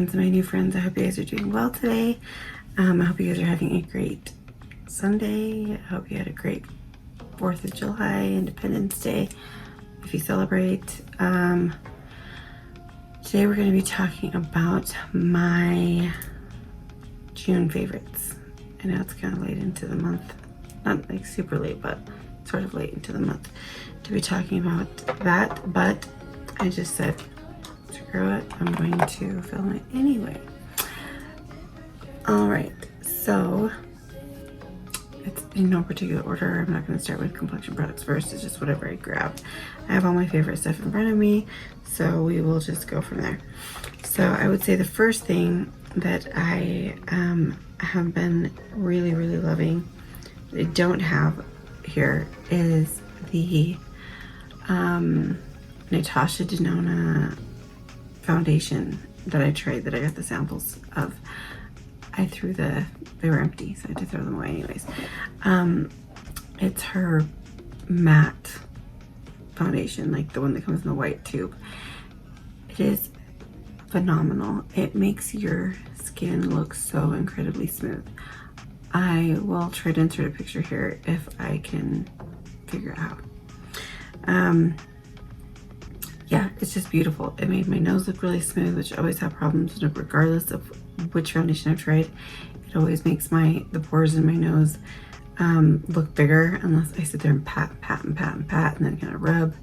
friends and my new friends. I hope you guys are doing well today. I hope you guys are having a great Sunday. I hope you had a great 4th of July, Independence Day, if you celebrate. Today we're going to be talking about my June favorites. I know it's kind of late into the month. Not like super late, but sort of late into the month to be talking about that. But I just said, screw it, I'm going to film it anyway. Alright, so it's in no particular order. I'm not going to start with complexion products first. It's just whatever I grab. I have all my favorite stuff in front of me, so we will just go from there. So I would say the first thing that I have been really loving, that I don't have here, is the Natasha Denona foundation that I tried, that I got the samples of. They were empty, so I had to throw them away anyways. It's her matte foundation, like the one that comes in the white tube. It is phenomenal. It makes your skin look so incredibly smooth. I will try to insert a picture here if I can figure it out. Yeah, it's just beautiful. It made my nose look really smooth, which I always have problems with, regardless of which foundation I've tried. It always makes the pores in my nose look bigger unless I sit there and pat and then kind of rub.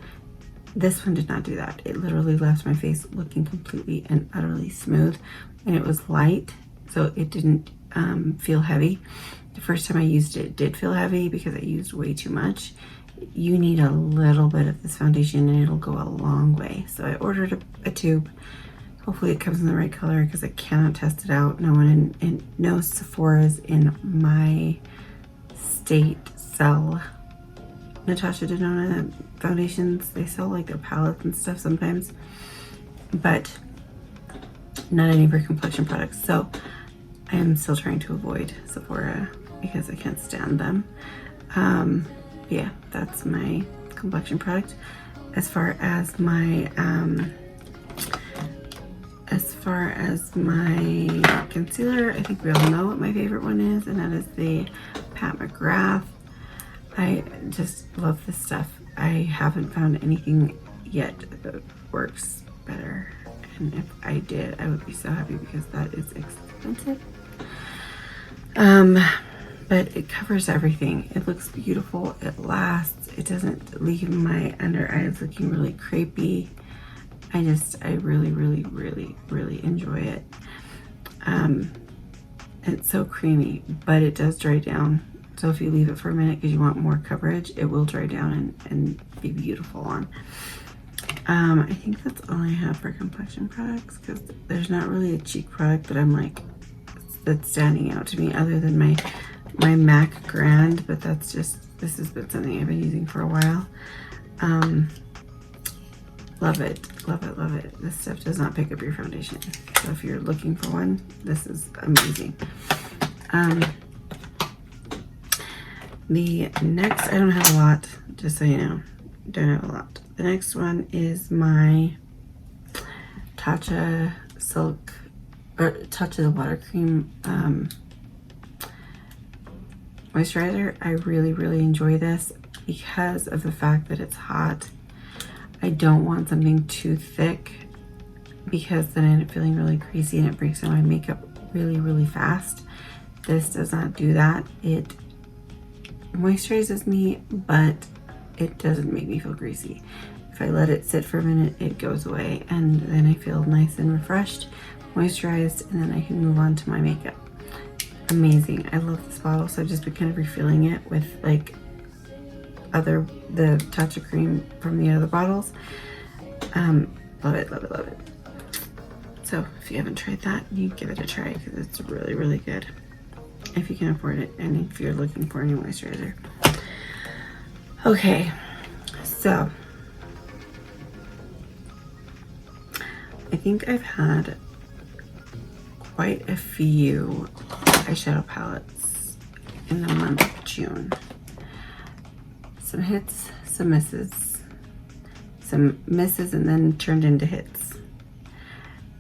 This one did not do that. It literally left my face looking completely and utterly smooth, and it was light, so it didn't feel heavy. The first time I used it, it did feel heavy because I used way too much. You need a little bit of this foundation and it'll go a long way. So I ordered a tube. Hopefully it comes in the right color because I cannot test it out. No one no Sephora's in my state sell Natasha Denona foundations. They sell like their palettes and stuff sometimes, but not any for complexion products. So I am still trying to avoid Sephora because I can't stand them. Yeah, that's my complexion product. As far as my concealer, I think we all know what my favorite one is, and that is the Pat McGrath. I just love this stuff. I haven't found anything yet that works better, and if I did, I would be so happy because that is expensive. But it covers everything. It looks beautiful. It lasts. It doesn't leave my under eyes looking really crepey. I really enjoy it. It's so creamy, but it does dry down. So if you leave it for a minute because you want more coverage, it will dry down and be beautiful on. I think that's all I have for complexion products, because there's not really a cheek product that I'm like, that's standing out to me other than my MAC Grand, but this has been something I've been using for a while. Love it. This stuff does not pick up your foundation, so if you're looking for one, this is amazing. The next, I don't have a lot, just so you know, don't have a lot. The next one is my Tatcha Silk, or Tatcha the Water Cream moisturizer. I really enjoy this because of the fact that it's hot. I don't want something too thick because then I end up feeling really greasy and it breaks down my makeup really fast. This does not do that. It moisturizes me, but it doesn't make me feel greasy. If I let it sit for a minute, it goes away, and then I feel nice and refreshed, moisturized, and then I can move on to my makeup. Amazing. I love this bottle, so I've just been kind of refilling it with like the Tatcha cream from the other bottles. Love it. So if you haven't tried that, you give it a try because it's really good if you can afford it and if you're looking for a new moisturizer. Okay, so I think I've had quite a few eyeshadow palettes in the month of June. Some hits, some misses, and then turned into hits.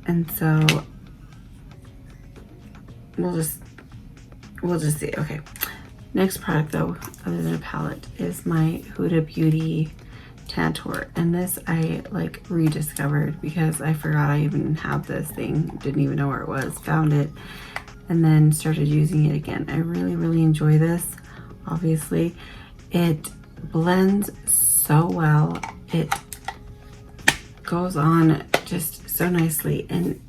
And so we'll just see. Okay. Next product though, other than a palette, is my Huda Beauty Tantour. And this I like rediscovered because I forgot I even had this thing. Didn't even know where it was. Found it and then started using it again. I really, really enjoy this. Obviously, it blends so well. It goes on just so nicely and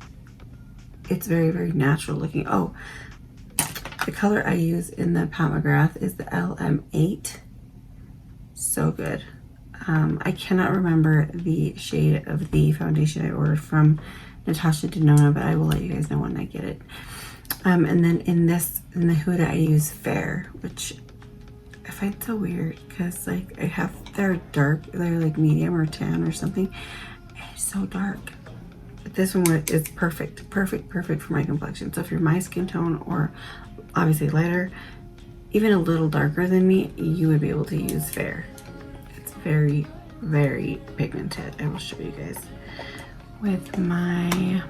it's very, very natural looking. Oh, the color I use in the Pat McGrath is the LM8. So good. I cannot remember the shade of the foundation I ordered from Natasha Denona, but I will let you guys know when I get it. And then in the Huda, I use Fair, which I find so weird because like they're dark, they're like medium or tan or something. It's so dark. But this one is perfect for my complexion. So if you're my skin tone or obviously lighter, even a little darker than me, you would be able to use Fair. It's very, very pigmented. I will show you guys with my,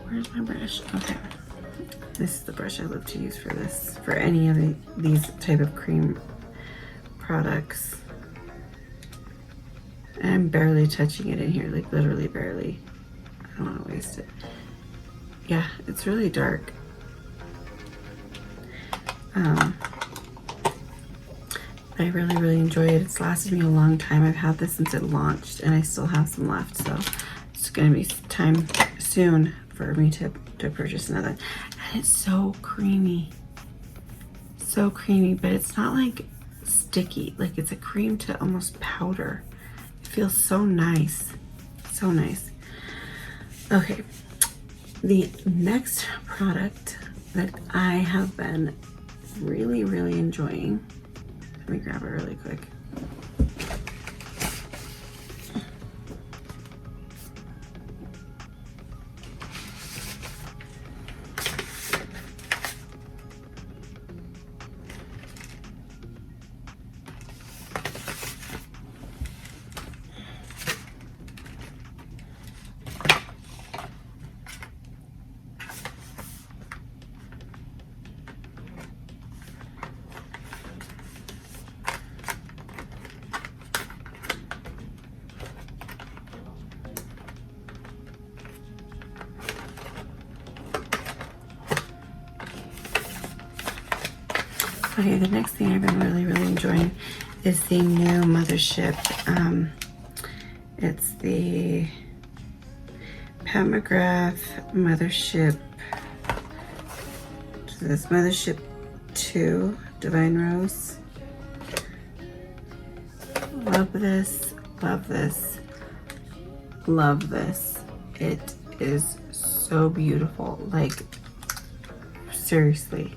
where's my brush? Okay. This is the brush I love to use for this, for any of these type of cream products. And I'm barely touching it in here, like literally barely. I don't want to waste it. Yeah, it's really dark. I really, really enjoy it. It's lasted me a long time. I've had this since it launched and I still have some left. So it's going to be time soon for me to purchase another. And it's so creamy. So creamy, but it's not like sticky. Like it's a cream to almost powder. It feels so nice. So nice. Okay. The next product that I have been really, really enjoying. Let me grab it really quick. Okay, the next thing I've been really, really enjoying is the new Mothership. It's the Pat McGrath Mothership. So this Mothership 2 Divine Rose. Love this, love this, love this. It is so beautiful. Like, seriously.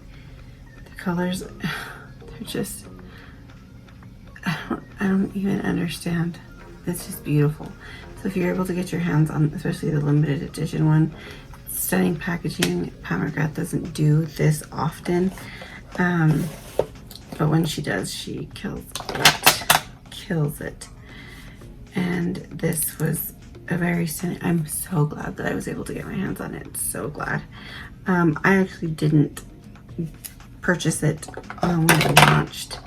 Colors, they're just, I don't even understand. It's just beautiful. So if you're able to get your hands on, especially the limited edition one, stunning packaging. Pat McGrath doesn't do this often, but when she does, she kills it. And this was a very stunning. I'm so glad that I was able to get my hands on it. So glad. I actually didn't purchase it when it launched.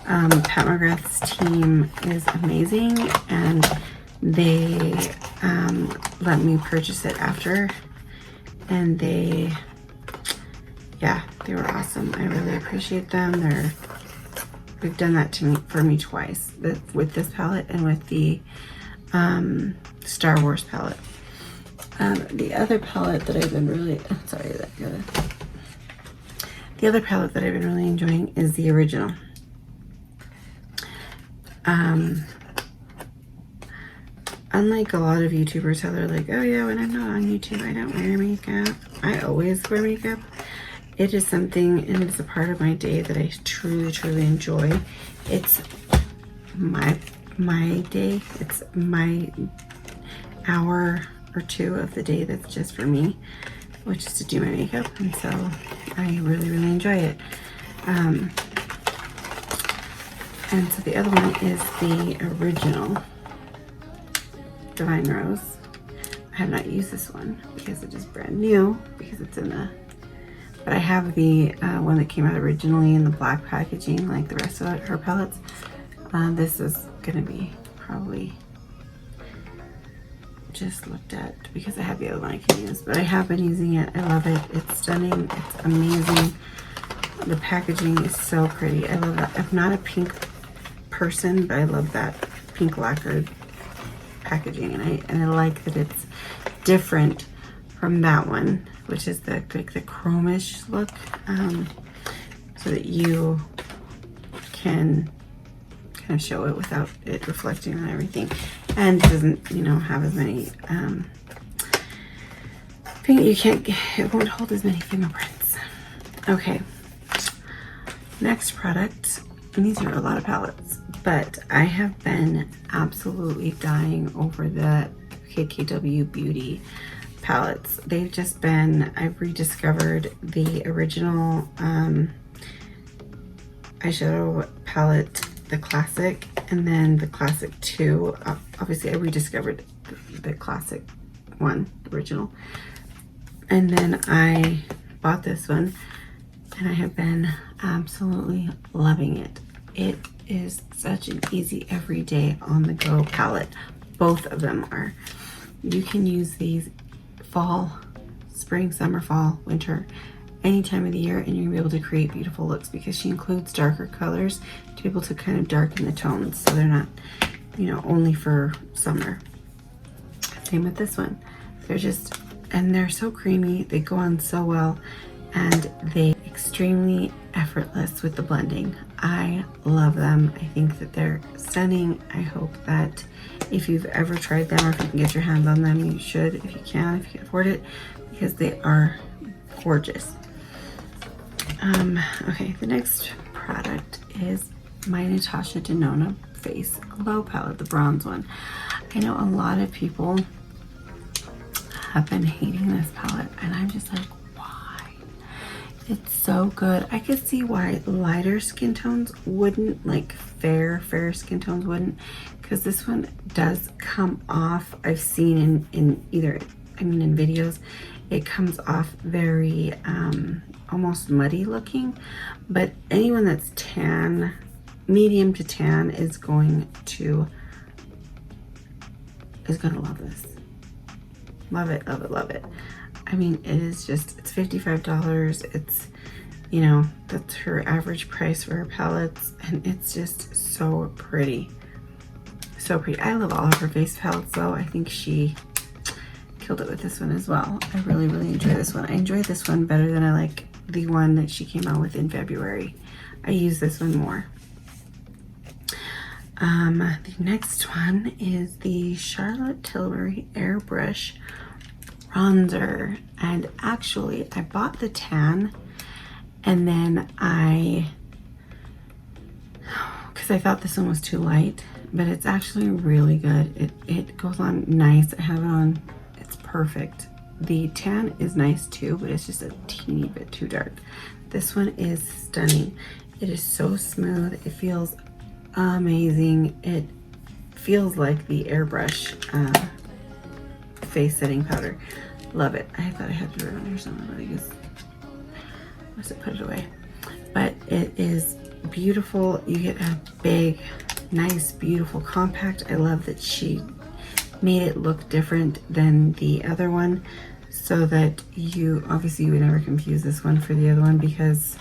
Pat McGrath's team is amazing and they let me purchase it after, and they were awesome. I really appreciate them. They've done that for me twice, with this palette and with the Star Wars palette. The other palette that I've been really, the other palette that I've been really enjoying is the original. Unlike a lot of YouTubers how they're like, oh yeah, when I'm not on YouTube, I don't wear makeup. I always wear makeup. It is something, and it's a part of my day that I truly, truly enjoy. It's my day. It's my hour or two of the day that's just for me, which is to do my makeup, and so I really, really enjoy it. And so the other one is the original Divine Rose. I have not used this one because it is brand new, because it's in a, but I have the one that came out originally in the black packaging like the rest of her palettes. This is gonna be probably just looked at because I have the other one I can use, but I have been using it. I love it. It's stunning. It's amazing. The packaging is so pretty. I love that. I'm not a pink person, but I love that pink lacquered packaging, and I like that it's different from that one, which is the like the chromish look, so that you can kind of show it without it reflecting on everything, and it doesn't, you know, have as many it won't hold as many fingerprints. Okay, next product, and these are a lot of palettes, but I have been absolutely dying over the KKW Beauty palettes. They've just been, I've rediscovered the original eyeshadow palette, the classic, and then the classic 2. Obviously I rediscovered the classic one, the original, and then I bought this one, and I have been absolutely loving it. It is such an easy everyday on the go palette. Both of them are. You can use these fall, spring, summer, fall, winter, any time of the year, and you're gonna be able to create beautiful looks because she includes darker colors to be able to kind of darken the tones so they're not, you know, only for summer. Same with this one. They're just, and they're so creamy, they go on so well, and they extremely effortless with the blending. I love them. I think that they're stunning. I hope that if you've ever tried them, or if you can get your hands on them, you should, if you can afford it, because they are gorgeous. Okay, the next product is my Natasha Denona Face Glow palette, the bronze one. I know a lot of people have been hating this palette, and I'm just like, why? It's so good. I could see why lighter skin tones wouldn't, like fair skin tones wouldn't, because this one does come off, I've seen in either, I mean in videos, it comes off very almost muddy looking, but anyone that's tan, medium to tan, is going to love this. Love it, love it, love it. I mean, it is just, it's $55. It's, you know, that's her average price for her palettes, and it's just so pretty. So pretty. I love all of her face palettes though. I think she killed it with this one as well. I really, really enjoy this one. I enjoy this one better than I like the one that she came out with in February. I use this one more. The next one is the Charlotte Tilbury Airbrush Bronzer. And actually, I bought the tan, and then because I thought this one was too light, but it's actually really good. It goes on nice. I have it on, it's perfect. The tan is nice too, but it's just a teeny bit too dark. This one is stunning. It is so smooth. It feels amazing. It feels like the Airbrush face setting powder. Love it. I thought I had to put it on here somewhere, but I guess I must have put it away. But it is beautiful. You get a big, nice, beautiful compact. I love that she made it look different than the other one, so that you obviously would never confuse this one for the other one because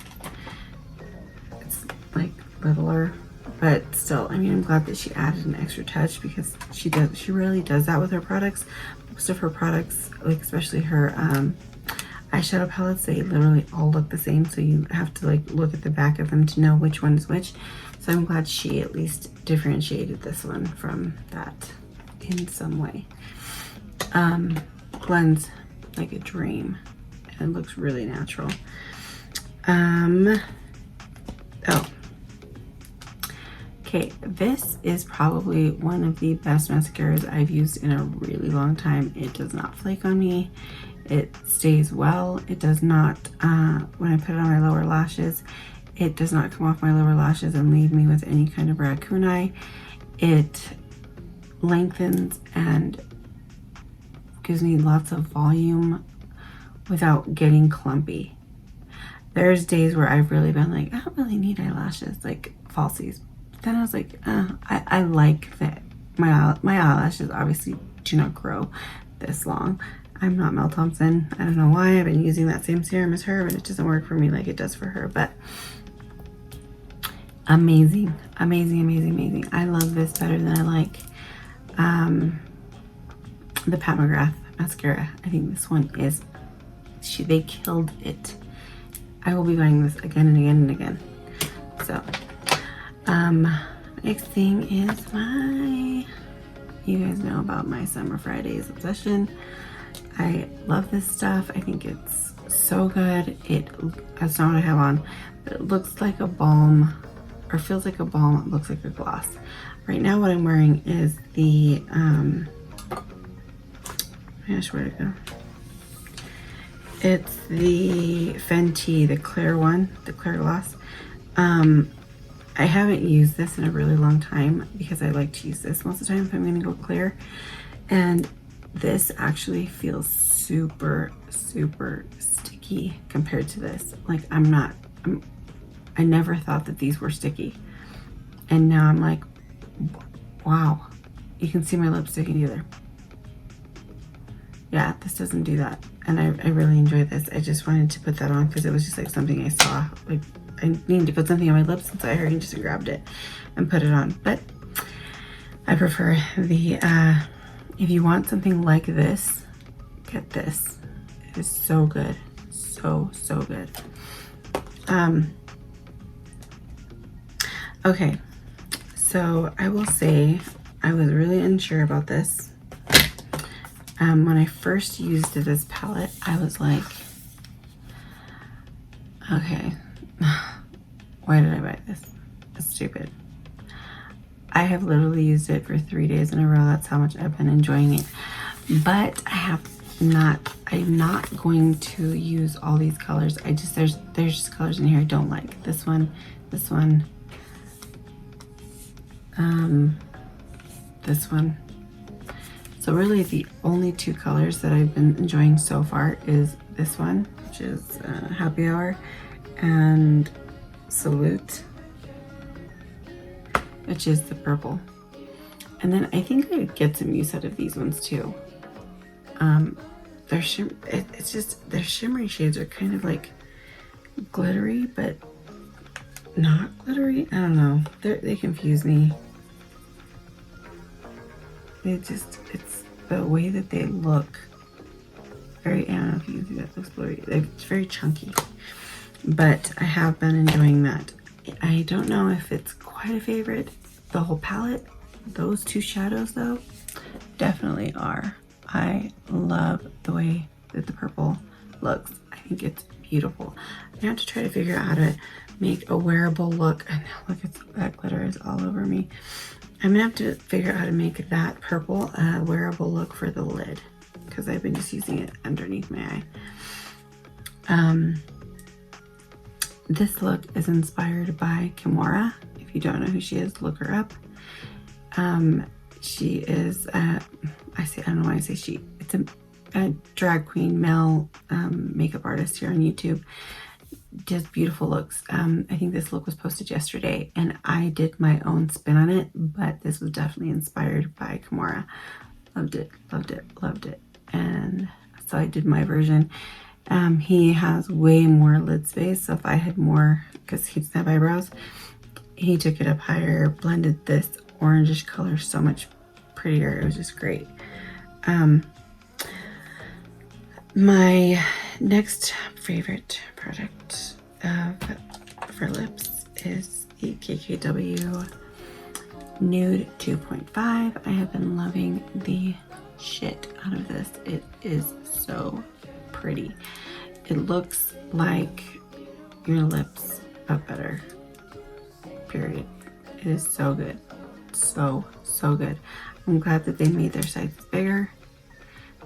it's like littler, but still, I mean, I'm glad that she added an extra touch because she really does that with her products. Most of her products, like especially her eyeshadow palettes, they literally all look the same, so you have to like look at the back of them to know which one is which. So I'm glad she at least differentiated this one from that in some way. Blends like a dream and looks really natural. Okay, this is probably one of the best mascaras I've used in a really long time. It does not flake on me. It stays well. It does not, when I put it on my lower lashes, it does not come off my lower lashes and leave me with any kind of raccoon eye. It lengthens and gives me lots of volume without getting clumpy. There's days where I've really been like, I don't really need eyelashes, like falsies. But then I was like, I like that my eyelashes obviously do not grow this long. I'm not Mel Thompson. I don't know why. I've been using that same serum as her, but it doesn't work for me like it does for her. But amazing, amazing, amazing, amazing. I love this better than I like the Pat McGrath mascara. I think this one is, they killed it. I will be buying this again and again and again. So, next thing is you guys know about my Summer Fridays obsession. I love this stuff. I think it's so good. That's not what I have on, but it looks like a balm, or feels like a balm. It looks like a gloss. Right now what I'm wearing is the, gosh, where'd it go? It's the Fenty, the clear one, the clear gloss. I haven't used this in a really long time because I like to use this most of the time if I'm gonna go clear. And this actually feels super, super sticky compared to this. Like I never thought that these were sticky. And now I'm like, wow, you can see my lips sticking together. Yeah, this doesn't do that. And I really enjoy this. I just wanted to put that on because it was just like something I saw. Like I needed to put something on my lips, and so I hurried and just grabbed it and put it on. But I prefer the, if you want something like this, get this. It is so good. So, so good. Okay, so I will say I was really unsure about this. When I first used this palette, I was like, okay, why did I buy this? It's stupid. I have literally used it for 3 days in a row. That's how much I've been enjoying it. But I'm not going to use all these colors. There's just colors in here I don't like. This one, this one, this one. So really the only two colors that I've been enjoying so far is this one, which is Happy Hour, and Salute, which is the purple. And then I think I would get some use out of these ones too. It's just, their shimmery shades are kind of like glittery, but not glittery. I don't know. They confuse me. It's the way that they look. I don't know if you can see that, looks blurry. It's very chunky. But I have been enjoying that. I don't know if it's quite a favorite. The whole palette, those two shadows though, definitely are. I love the way that the purple looks. I think it's beautiful. I have to try to figure out how to make a wearable look. And look, that glitter is all over me. I'm gonna have to figure out how to make that purple a wearable look for the lid, because I've been just using it underneath my eye. This look is inspired by Kimora. If you don't know who she is, look her up. She is, I don't know why I say she, it's a drag queen, male makeup artist here on YouTube. Does beautiful looks. I think this look was posted yesterday and I did my own spin on it, but this was definitely inspired by Kimora. Loved it, loved it, loved it. And so I did my version. He has way more lid space, so if I had more, because he doesn't have eyebrows, he took it up higher, blended this orangish color so much prettier. It was just great. My next favorite product for lips is the KKW Nude 2.5. I have been loving the shit out of this. It is so pretty. It looks like your lips, but better. Period. It is so good. So, so good. I'm glad that they made their sizes bigger,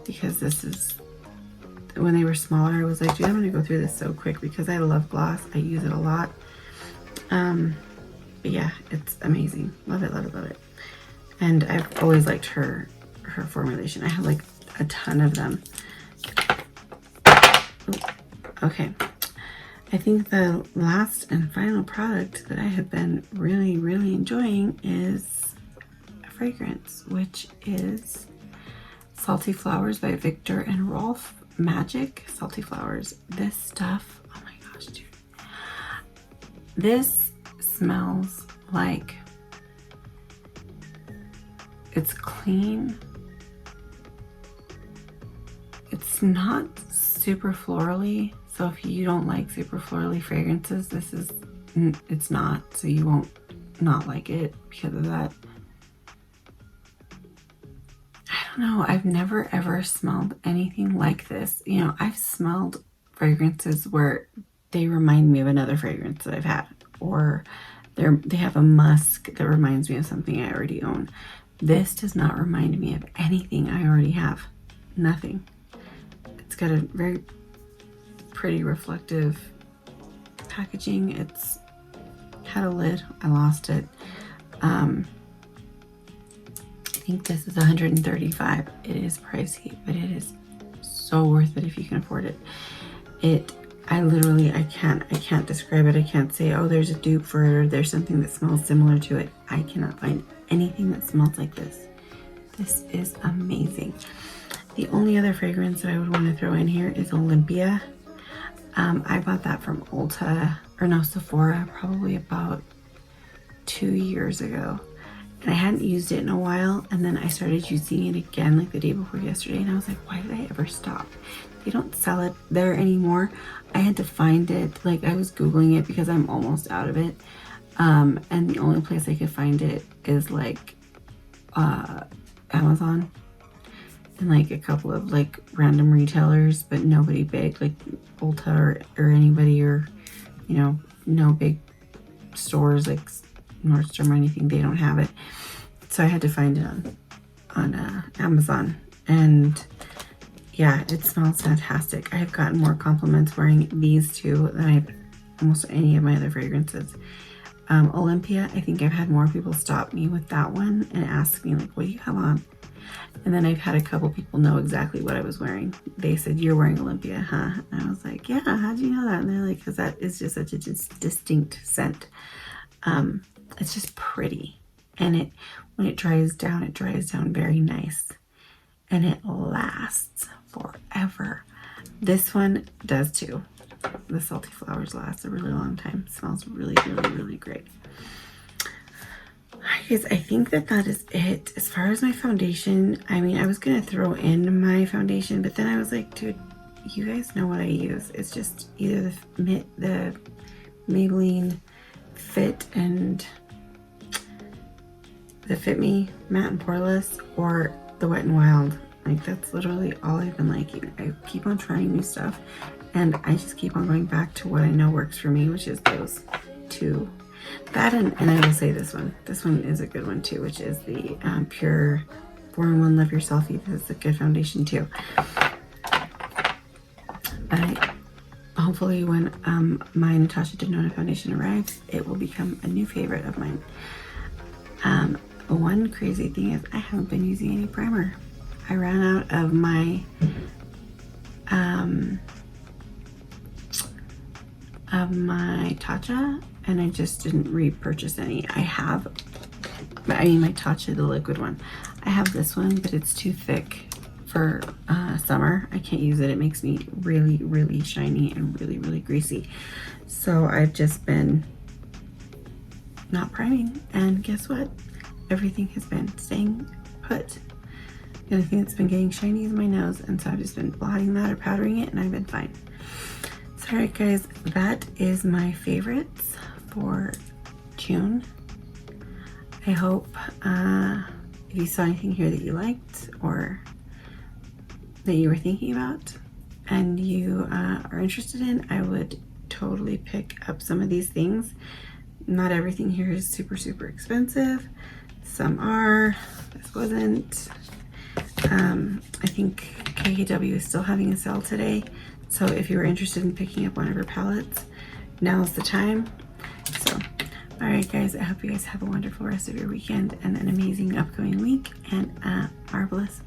because this is, when they were smaller, I was like, dude, I'm gonna go through this so quick because I love gloss. I use it a lot. But yeah, it's amazing. Love it, love it, love it. And I've always liked her formulation. I have like a ton of them. Ooh, okay. I think the last and final product that I have been really, really enjoying is a fragrance, which is Salty Flowers by Victor and Rolf Magic Salty Flowers. This stuff, oh my gosh, dude. This smells like it's clean. It's not super florally. So if you don't like super florally fragrances, it's not. So you won't not like it because of that. I don't know. I've never ever smelled anything like this. You know, I've smelled fragrances where they remind me of another fragrance that I've had, or they have a musk that reminds me of something I already own. This does not remind me of anything I already have. Nothing. It's got a very pretty reflective packaging. It's had a lid. I lost it. I think this is $135. It is pricey, but it is so worth it if you can afford it. I can't describe it. I can't say, oh, there's a dupe for it, or there's something that smells similar to it. I cannot find anything that smells like this. This is amazing. The only other fragrance that I would want to throw in here is Olympia. I bought that from Sephora, probably about 2 years ago. And I hadn't used it in a while, and then I started using it again like the day before yesterday, and I was like, why did I ever stop? They don't sell it there anymore. I had to find it. Like, I was Googling it because I'm almost out of it. And the only place I could find it is like Amazon and like a couple of like random retailers, but nobody big, like Ulta or anybody, or, you know, no big stores like Nordstrom or anything. They don't have it. So I had to find it on Amazon. And yeah, it smells fantastic. I have gotten more compliments wearing these two than I've almost any of my other fragrances. Olympia, I think I've had more people stop me with that one and ask me like, what do you have on? And then I've had a couple people know exactly what I was wearing. They said, you're wearing Olympia, huh? And I was like, yeah, how'd you know that? And they're like, because that is just such a distinct scent. It's just pretty. And when it dries down very nice. And it lasts forever. This one does too. The Salty Flowers last a really long time. It smells really, really, really great. Guys, I think that is it. As far as my foundation, I mean, I was going to throw in my foundation, but then I was like, dude, you guys know what I use. It's just either the Maybelline Fit and the Fit Me Matte and Poreless, or the Wet n Wild. Like, that's literally all I've been liking. I keep on trying new stuff, and I just keep on going back to what I know works for me, which is those two. That and I will say this one. This one is a good one too, which is the Pure 4-in-1 Love Your Selfie. This is a good foundation too. Hopefully when my Natasha Denona foundation arrives, it will become a new favorite of mine. One crazy thing is I haven't been using any primer. I ran out of my Tatcha, and I just didn't repurchase any. My Tatcha, the liquid one. I have this one, but it's too thick for summer. I can't use it. It makes me really, really shiny and really, really greasy. So I've just been not priming, and guess what? Everything has been staying put. The only thing that's been getting shiny is my nose, and so I've just been blotting that or powdering it, and I've been fine. So alright guys, that is my favorites for June. I hope if you saw anything here that you liked or that you were thinking about and you are interested in, I would totally pick up some of these things. Not everything here is super, super expensive. Some are. This wasn't. I think KKW is still having a sale today. So if you were interested in picking up one of her palettes, now's the time. So, all right, guys, I hope you guys have a wonderful rest of your weekend and an amazing upcoming week and a marvelous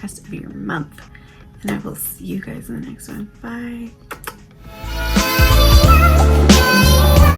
rest of your month. And I will see you guys in the next one. Bye.